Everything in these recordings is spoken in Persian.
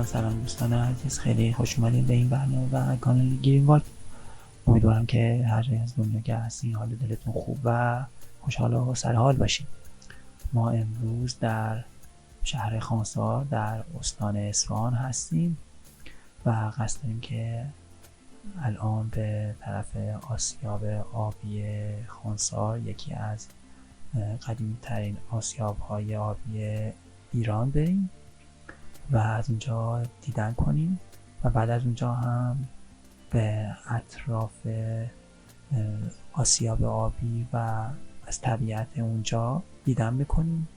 سلام دوستان عزیز، خیلی خوش اومدید به این برنامه و کانال گرین والک. امیدوارم که هر جای از دنیا که هستین حال دلتون خوب و خوشحال و سرحال باشین. ما امروز در شهر خانسار در استان اصفهان هستیم و قصد داریم که الان به طرف آسیاب آبی خانسار، یکی از قدیمی ترین آسیاب های آبی ایران، بریم و از اونجا دیدن کنیم و بعد از اونجا هم به اطراف آسیاب آبی و از طبیعت اونجا دیدن بکنیم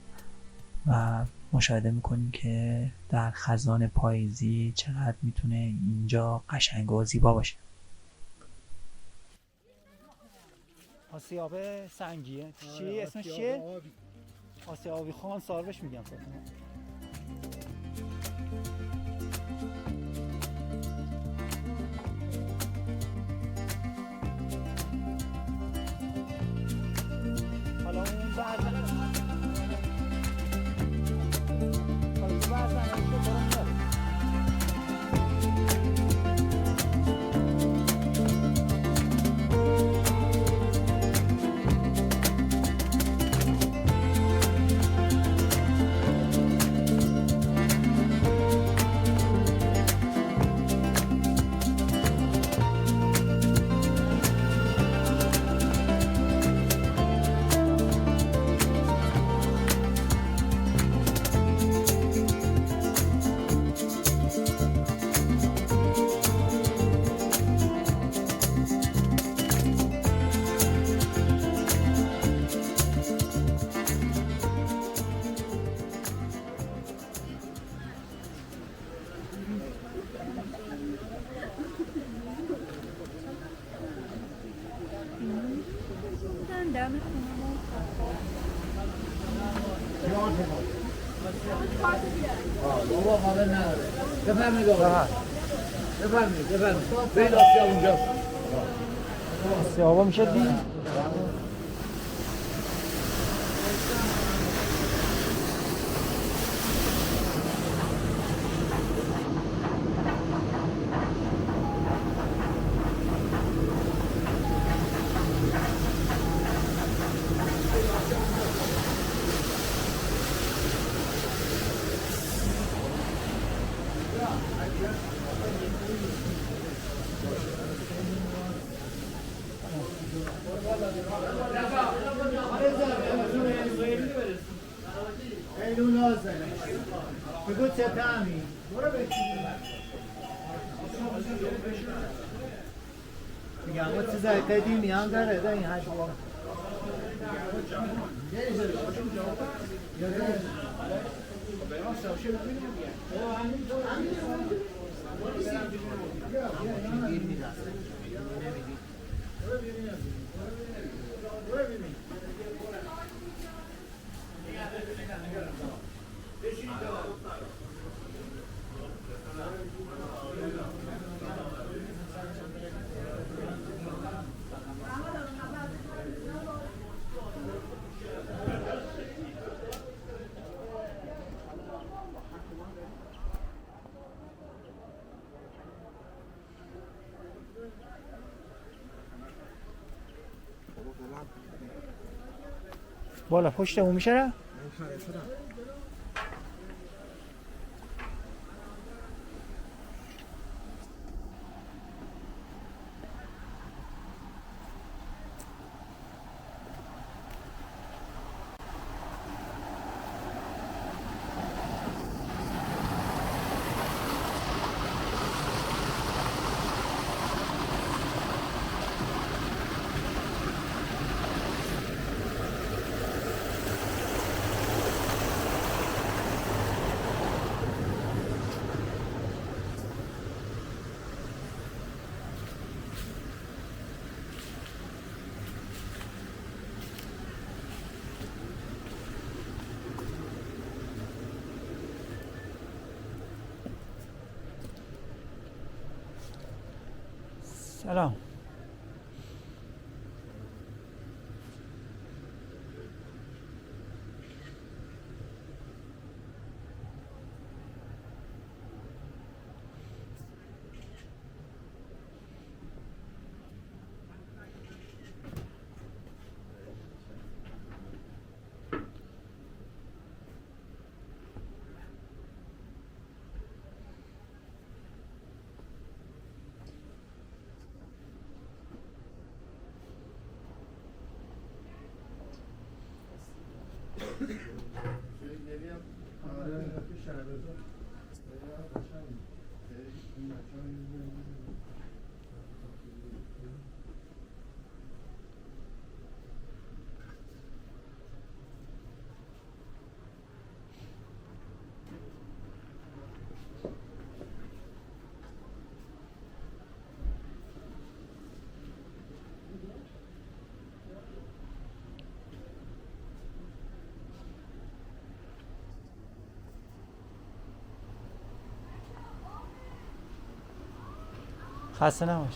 و مشاهده میکنیم که در خزان پاییزی چقدر میتونه اینجا قشنگ و زیبا باشه. آسیاب سنگیه چی اسمش چیه؟ آسیاب آبی خانسار بهش میگم. حالا اون برزن بفرمایید آقا. بفرمایید برید آسیاب اونجاست. آسیاب میشه دید. بگو چه تعمی؟ میگم او چیز قدیمی هم داره در این حد بالا پشت اون میشه را؟ سلام. خسته نباش.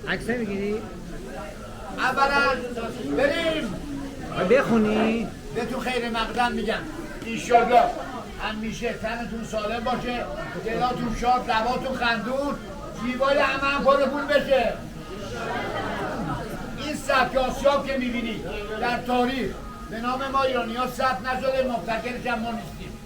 عکس نمیگیری؟ اولا بریم بخونی؟ بهتون خیر مقدم میگم ایشالله همیشه تنتون سالم باشه، دلاتون شاد، لباتون خندون، زیبای همه پر پول بشه. این سبک آسیاب که میبینید در تاریخ به نام ما ایرانی‌ها ثبت نشده، مبتکرش هم ما نیستیم.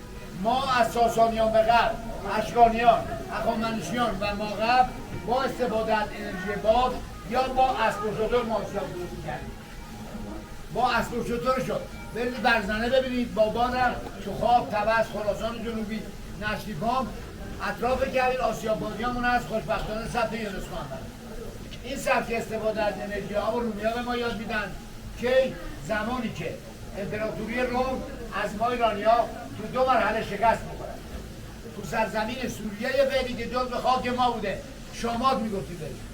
ما از ساسانیان به غرب، اشکانیان، هخامنشیان و ما قبل با استفاده از انرژی باد یا با اسب و شتر ما آسیاب درست می‌کردیم. با اسب و شتر شد. برید برزنه ببینید، بابانم تو خواب، طبس، خراسان جنوبی، نشتیپام، اطراف کویر آسیابادیامون از خوشبختانه ثبت یونسکو هم داره. این سبک استفاده از انرژی ها و رومیا به ما یاد میدن که زمانی که امپراتوری روم از ما ایرانی‌ها تو دو مرحله شکست می‌خوره. تو سرزمین سوریه فعلی که جزو خاک ما بوده، شامات میگفتی برید.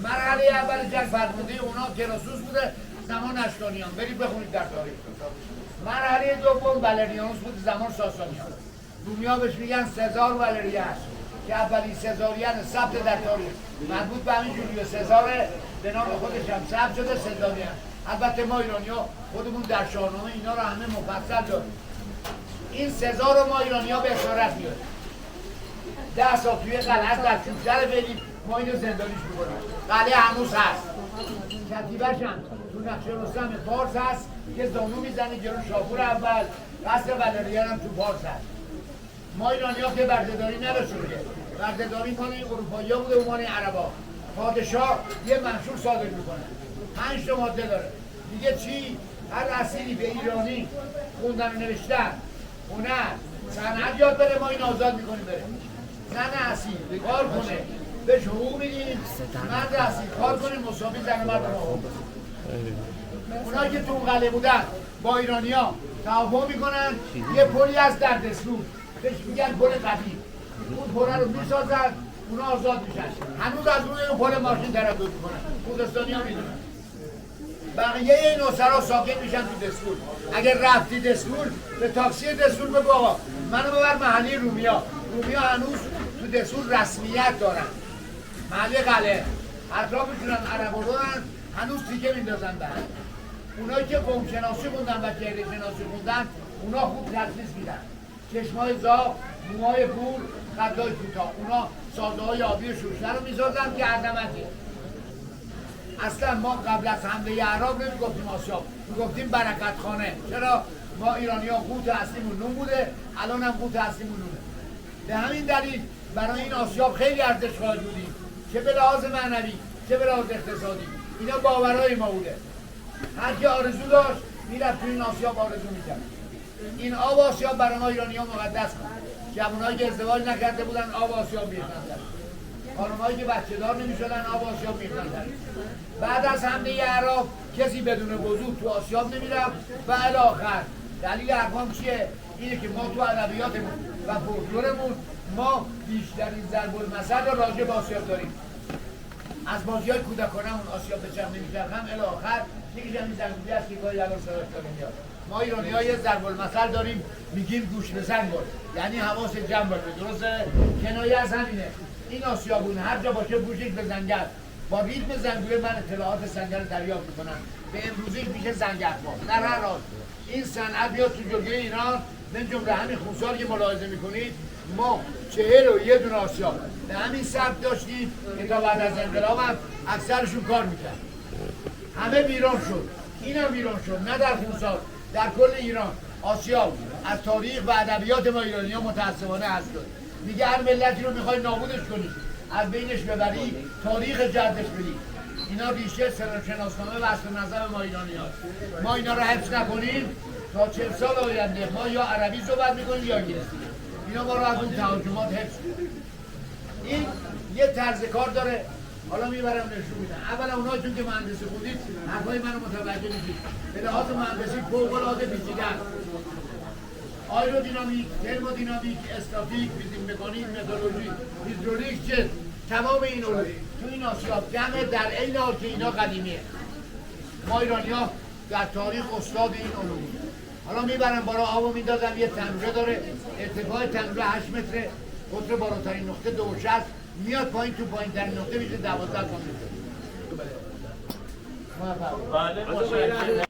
مرحله اول جنگ فرمانده اونا کراسوس بوده، زمان اشکانیان، برید بخونید در تاریخ. مرحله دوم والریانوس بود، زمان ساسانیان. رومیا بهش میگن سزار والریانوس که اولین سزاریان ثبت در تاریخ، مربوط به همین جولیوس سزار به نام خودش هم ثبت شده سزاریان. البته ما ایرانی‌ها خودمون در شاهنامه اینا رو همه مفصل داریم. این سزار رو ما ایرانی‌ها به اشارت میاریم. 10 سال توی قلعه در چوبشر فعلی ما اینو زندانیش می‌کنیم. قلعه هنوز هست. کتیبه‌ش هم تو نقشه رستم فارس هست که زانو میزنه جلو شاپور اول، قصر والریان هم تو فارس هست. ما ایرانی‌ها که بردهداری نداشتیم که بردهداری مال اروپایی‌ها بوده و مال عربا. پادشاه یه منشور صادر میکنه، 5 تا ماده داره، دیگه چی؟ هر اسیری به ایرانی خوندن و نوشتن، هنر، صنعت یاد بره، ما این آزاد میکنیم بره. زن اسیر کار کنه بهش حقوق میدیم، مرد اسیر کار کنه مساوی زن و مرد حقوق. اونایی که تو اون قلعه بودن با ایرانی‌ها توافق میکنن، یه پلی هست در دستور بهش میگن پل قدیم، اون پل رو میسازن، اونا آزاد میشن. هنوز از اون پل ماشین تردد میکنن، خوزستانی‌ها میدونن. بقیه این اسرا ساکن میشن تو دستور. اگر رفتی دستور به تاکسی دستور بگو آقا منو ببر محلی رومیا. رومیا هنوز تو دستور رسمیت دارن، محلی قلعه اطرافشون عربا دارن، هنوز تیکه میندازن به هم. اونایی که قوم شناسی خوندن و چهره شناسی خوندن اونا خوب تدریس میدن، چشمای زاغ، موهای پور، خدای کوتاه، اونا سازه های آبی و شوشتر رو میسازن که عظمتیه. اصلا ما قبل از حمله اعراب نمیگفتیم آسیاب، میگفتیم برکت خانه. چرا؟ ما ایرانی‌ها قوت اصلیمون نون بوده، الان هم قوت اصلیمون نونه. به همین دلیل برای این آسیاب خیلی ارزش قائل بودیم، چه به لحاظ معنوی چه به لحاظ اقتصادی. اینا باورهای ما بوده. هر کی آرزو داشت میرفت تو این آسیاب آرزو میکرد. این آب آسیاب برای ما ایرانی‌ها مقدس بود. جوانایی که ازدواج نکرده بودن آب آسیاب می‌ریختن. خانم‌هایی که بچه دار نمی‌شدن آب آسیاب می‌ریختن. بعد از حمله عراق کسی بدون وضو تو آسیاب نمی‌رفت و الی آخر. دلیل حرفام چیه؟ اینه که ما تو ادبیاتمون و فولکلورمون ما بیشترین ضرب المثل رو راجع به آسیاب داریم. از بازی‌های کودکانه‌مون آسیاب به چرخ نمی‌چرخم الی آخر یکیش همین زنگولی است که گاهی الان صداش داریم میاد. ما ایرانی‌ها یه ضرب المثل داریم میگیم گوش به زنگ باش، یعنی حواس جمع باشه. درسته؟ کنایه از همینه. این آسیابون هر جا باشه گوشش به زنگل. با ریتم زنگوله من اطلاعات سنگر رو دریافت می‌کنم. به امروزش میشه زنگرها. در هر حال این صنعت بیاد تو جلگه ایران، من جمله همین خونسال که ملاحظه می‌کنید ما 41 دونه آسیاب به همین سبک داشتیم که تا بعد از انقلاب هم اکثرشون کار میکرد. همه ویران شد. این هم ویران شد. نه در خونسال، در کل ایران آسیاب از تاریخ و ادبیات ما ایرانی‌ها متأسفانه حذف شد. دیگه هر ملتی رو میخوای نابودش کنی، از بینش ببری، تاریخ جدش بدی. اینا ریشه شناسنامه و اصل نظر ما ایرانی‌هاست. ما اینا رو حفظ نکنیم تا 40 سال آینده ما یا عربی صحبت میکنیم یا انگلیسی. اینا ما رو از اون تهاجمات حفظ کنیم. این یه طرز کار داره. حالا میبرم نشون میدم. اولا اونایتون که مهندسی خوندید حرفای منو متوجه میشید. به لحاظ مهندسی فوق‌العاده پیچیده است. آیرودینامیک، ترمودینامیک، استاتیک، فیزیک مکانیک، مترولوژی، هیدرولیک، جت، تمام این علوم تو این آسیاب جمع در عین حال که اینا قدیمیه. ما ایرانی‌ها در تاریخ استاد این علوم. حالا میبرم بالا آبو میندازم. یه تنوره داره، ارتفاع تنوره 8 متره، قطر بالاترین نقطه 2.60 میاد پایین، تو پایین ترین نقطه میشه 12 کانتر. بله.